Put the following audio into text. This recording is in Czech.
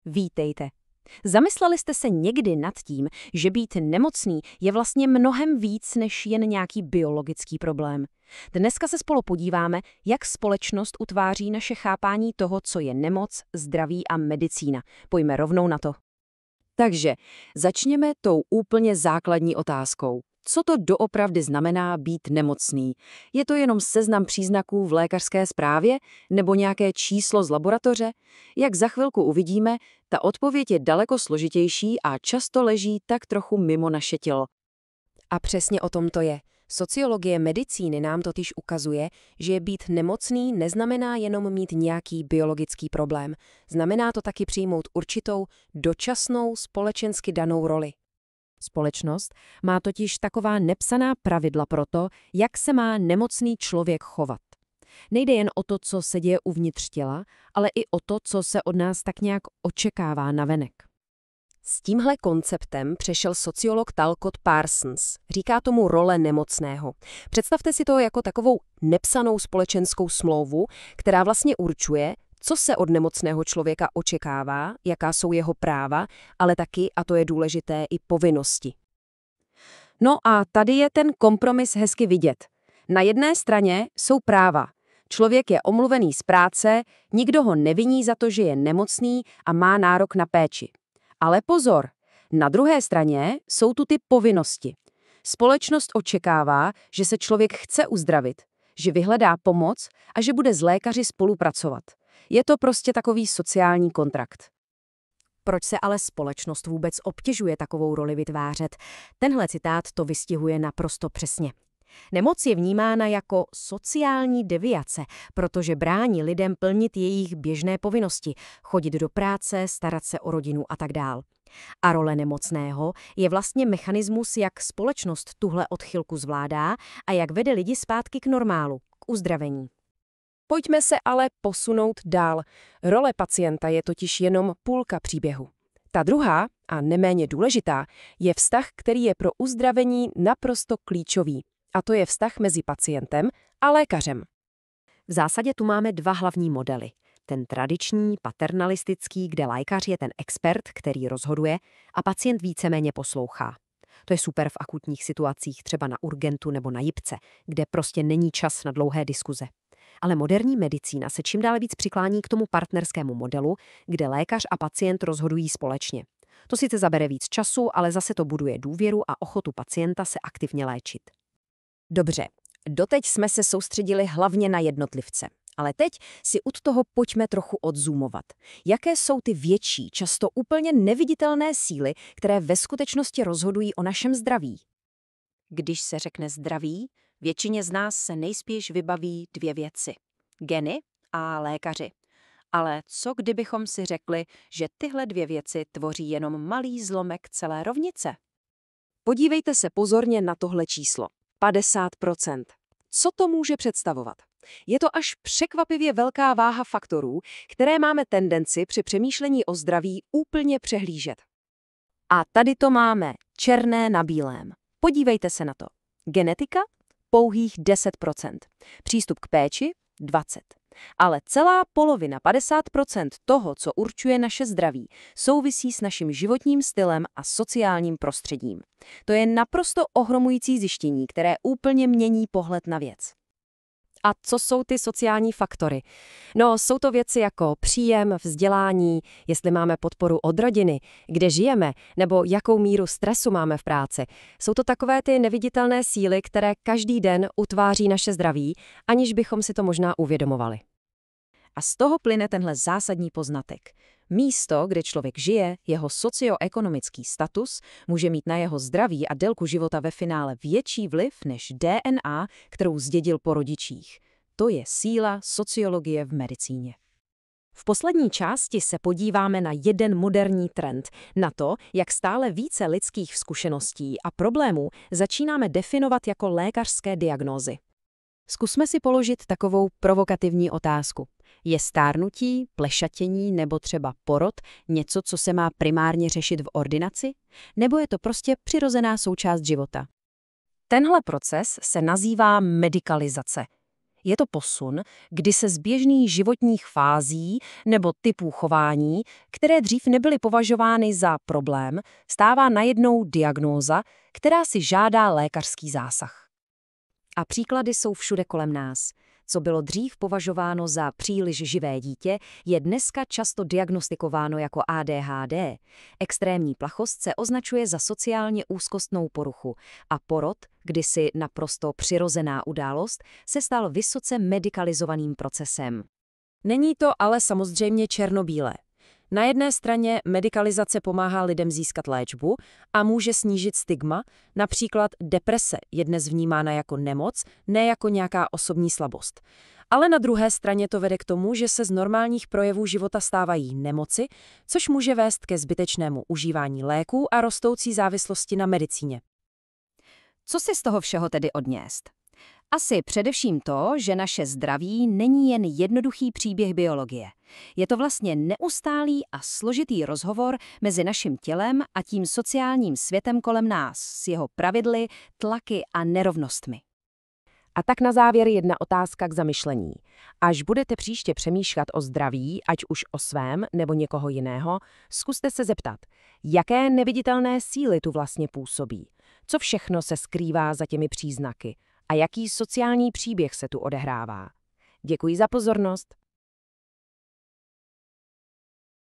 Vítejte. Zamysleli jste se někdy nad tím, že být nemocný je vlastně mnohem víc než jen nějaký biologický problém? Dneska se spolu podíváme, jak společnost utváří naše chápání toho, co je nemoc, zdraví a medicína. Pojďme rovnou na to. Takže začněme tou úplně základní otázkou. Co to doopravdy znamená být nemocný? Je to jenom seznam příznaků v lékařské zprávě nebo nějaké číslo z laboratoře? Jak za chvilku uvidíme, ta odpověď je daleko složitější a často leží tak trochu mimo naše tělo. A přesně o tom to je. Sociologie medicíny nám totiž ukazuje, že být nemocný neznamená jenom mít nějaký biologický problém. Znamená to taky přijmout určitou, dočasnou, společensky danou roli. Společnost má totiž taková nepsaná pravidla pro to, jak se má nemocný člověk chovat. Nejde jen o to, co se děje uvnitř těla, ale i o to, co se od nás tak nějak očekává navenek. S tímhle konceptem přešel sociolog Talcott Parsons. Říká tomu role nemocného. Představte si to jako takovou nepsanou společenskou smlouvu, která vlastně určuje, co se od nemocného člověka očekává, jaká jsou jeho práva, ale taky, a to je důležité, i povinnosti. No a tady je ten kompromis hezky vidět. Na jedné straně jsou práva. Člověk je omluvený z práce, nikdo ho neviní za to, že je nemocný a má nárok na péči. Ale pozor, na druhé straně jsou tu ty povinnosti. Společnost očekává, že se člověk chce uzdravit, že vyhledá pomoc a že bude s lékaři spolupracovat. Je to prostě takový sociální kontrakt. Proč se ale společnost vůbec obtěžuje takovou roli vytvářet? Tenhle citát to vystihuje naprosto přesně. Nemoc je vnímána jako sociální deviace, protože brání lidem plnit jejich běžné povinnosti, chodit do práce, starat se o rodinu a tak dál. A role nemocného je vlastně mechanismus, jak společnost tuhle odchylku zvládá a jak vede lidi zpátky k normálu, k uzdravení. Pojďme se ale posunout dál. Role pacienta je totiž jenom půlka příběhu. Ta druhá, a neméně důležitá, je vztah, který je pro uzdravení naprosto klíčový. A to je vztah mezi pacientem a lékařem. V zásadě tu máme dva hlavní modely. Ten tradiční, paternalistický, kde lékař je ten expert, který rozhoduje, a pacient víceméně poslouchá. To je super v akutních situacích, třeba na urgentu nebo na jipce, kde prostě není čas na dlouhé diskuze. Ale moderní medicína se čím dál víc přiklání k tomu partnerskému modelu, kde lékař a pacient rozhodují společně. To sice zabere víc času, ale zase to buduje důvěru a ochotu pacienta se aktivně léčit. Dobře, doteď jsme se soustředili hlavně na jednotlivce, ale teď si od toho pojďme trochu odzoomovat. Jaké jsou ty větší, často úplně neviditelné síly, které ve skutečnosti rozhodují o našem zdraví? Když se řekne zdraví, většině z nás se nejspíš vybaví dvě věci. Geny a lékaři. Ale co kdybychom si řekli, že tyhle dvě věci tvoří jenom malý zlomek celé rovnice? Podívejte se pozorně na tohle číslo. 50%. Co to může představovat? Je to až překvapivě velká váha faktorů, které máme tendenci při přemýšlení o zdraví úplně přehlížet. A tady to máme černé na bílém. Podívejte se na to. Genetika? Pouhých 10%. Přístup k péči? 20%. Ale celá polovina, 50% toho, co určuje naše zdraví, souvisí s naším životním stylem a sociálním prostředím. To je naprosto ohromující zjištění, které úplně mění pohled na věc. A co jsou ty sociální faktory? No, jsou to věci jako příjem, vzdělání, jestli máme podporu od rodiny, kde žijeme, nebo jakou míru stresu máme v práci. Jsou to takové ty neviditelné síly, které každý den utváří naše zdraví, aniž bychom si to možná uvědomovali. A z toho plyne tenhle zásadní poznatek. Místo, kde člověk žije, jeho socioekonomický status, může mít na jeho zdraví a délku života ve finále větší vliv než DNA, kterou zdědil po rodičích. To je síla sociologie v medicíně. V poslední části se podíváme na jeden moderní trend, na to, jak stále více lidských zkušeností a problémů začínáme definovat jako lékařské diagnózy. Zkusme si položit takovou provokativní otázku. Je stárnutí, plešatění nebo třeba porod něco, co se má primárně řešit v ordinaci? Nebo je to prostě přirozená součást života? Tenhle proces se nazývá medikalizace. Je to posun, kdy se z běžných životních fází nebo typů chování, které dřív nebyly považovány za problém, stává najednou diagnóza, která si žádá lékařský zásah. A příklady jsou všude kolem nás. Co bylo dřív považováno za příliš živé dítě, je dneska často diagnostikováno jako ADHD. Extrémní plachost se označuje za sociálně úzkostnou poruchu a porod, kdysi naprosto přirozená událost, se stal vysoce medikalizovaným procesem. Není to ale samozřejmě černobílé. Na jedné straně medikalizace pomáhá lidem získat léčbu a může snížit stigma, například deprese je dnes vnímána jako nemoc, ne jako nějaká osobní slabost. Ale na druhé straně to vede k tomu, že se z normálních projevů života stávají nemoci, což může vést ke zbytečnému užívání léků a rostoucí závislosti na medicíně. Co si z toho všeho tedy odnést? Asi především to, že naše zdraví není jen jednoduchý příběh biologie. Je to vlastně neustálý a složitý rozhovor mezi naším tělem a tím sociálním světem kolem nás s jeho pravidly, tlaky a nerovnostmi. A tak na závěr jedna otázka k zamyšlení. Až budete příště přemýšlet o zdraví, ať už o svém nebo někoho jiného, zkuste se zeptat, jaké neviditelné síly tu vlastně působí, co všechno se skrývá za těmi příznaky a jaký sociální příběh se tu odehrává. Děkuji za pozornost.